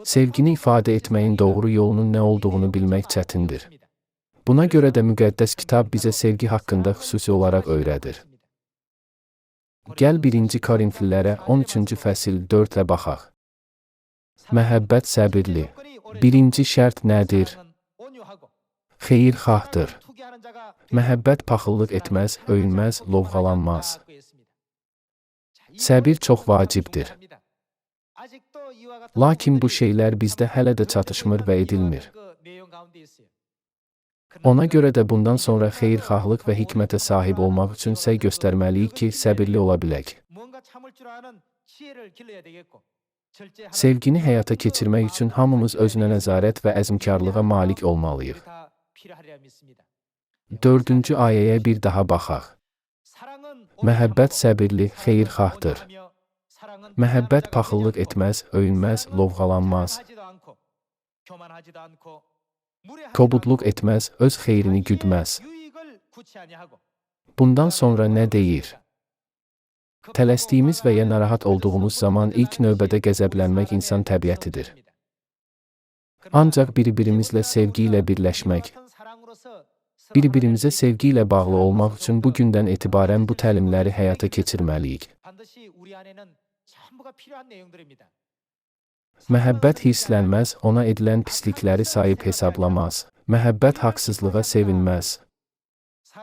Sevgini ifadə etməyin doğru yolunun nə olduğunu bilmək çətindir. Buna görə də müqəddəs kitab bizə sevgi haqqında xüsusi olaraq öyrədir. Gəl 1. Korinflilərə 13-cü fəsil 4-lə baxaq. Məhəbbət səbirli. Birinci şərt nədir? Xeyirxahdır. Məhəbbət paxıllıq etməz, öyünməz, lovğalanmaz. Səbir çox vacibdir. Lakin bu şeylər bizdə hələ də çatışmır və edilmir. Ona görə də bundan sonra xeyirxahlıq və hikmətə sahib olmaq üçün səy göstərməliyik ki, səbirli ola bilək. Sevgini həyata keçirmək üçün hamımız özünə nəzarət və əzmkarlığa malik olmalıyıq. 4-cü ayəyə bir daha baxaq. Məhəbbət səbirli, xeyirxahdır. Məhəbbət paxıllıq etməz, öyünməz, lovğalanmaz. Kobudluq etməz, öz xeyrini güdməz. Bundan sonra nə deyir? Tələsdiyimiz və ya narahat olduğumuz zaman ilk növbədə qəzəblənmək insan təbiətidir. Ancaq bir-birimizlə sevgi ilə birləşmək, bir-birimizə sevgi ilə bağlı olmaq üçün bu gündən etibarən bu təlimləri həyata keçirməliyik. Məhəbbət hirslənməz, ona edilən pislikləri sayıb hesablamaz. Məhəbbət haqsızlığa sevinməz.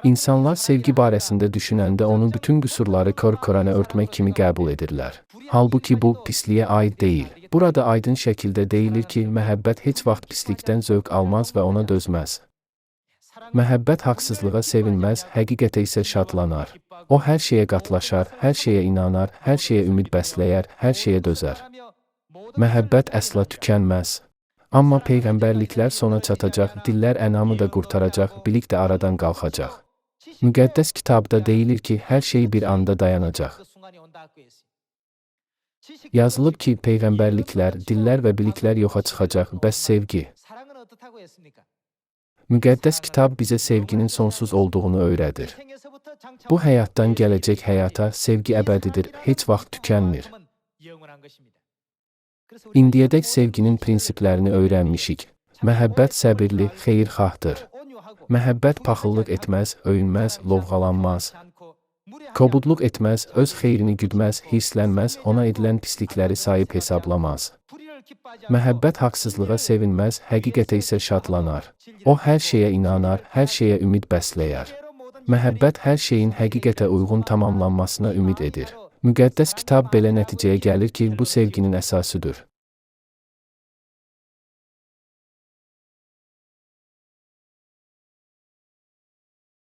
İnsanlar sevgi barəsində düşünəndə onu bütün qüsurları kör-körənə örtmək kimi qəbul edirlər. Halbuki bu, pisliyə aid deyil. Burada aydın şəkildə deyilir ki, məhəbbət heç vaxt pislikdən zövq almaz və ona dözməz. Məhəbbət haqsızlığa sevinməz, həqiqətə isə şadlanar. O hər şeyə qatlaşar, hər şeyə inanar, hər şeyə ümid bəsləyər, hər şeyə dözər. Məhəbbət əsla tükənməz. Amma peyğəmbərliklər sona çatacaq, dillər ənamı da qurtaracaq, bilik də aradan qalxacaq. Müqəddəs kitabda deyilir ki, hər şey bir anda dayanacaq. Yazılıb ki, peyğəmbərliklər, dillər və biliklər yoxa çıxacaq, bəs sevgi? Müqəddəs kitab bizə sevginin sonsuz olduğunu öyrədir. Bu həyatdan gələcək həyata sevgi əbədidir, heç vaxt tükənmir. İndiyədək sevginin prinsiplərini öyrənmişik. Məhəbbət səbirli, xeyirxahdır. Məhəbbət paxıllıq etməz, öyünməz, lovğalanmaz. Kobudluq etməz, öz xeyrini güdməz, hirslənməz, ona edilən pislikləri sayıb hesablamaz. Məhəbbət haqsızlığa sevinməz, həqiqətə isə şadlanar. O hər şeyə inanar, hər şeyə ümid bəsləyər. Məhəbbət hər şeyin həqiqətə uyğun tamamlanmasına ümid edir. Müqəddəs kitab belə nəticəyə gəlir ki, bu sevginin əsasıdır.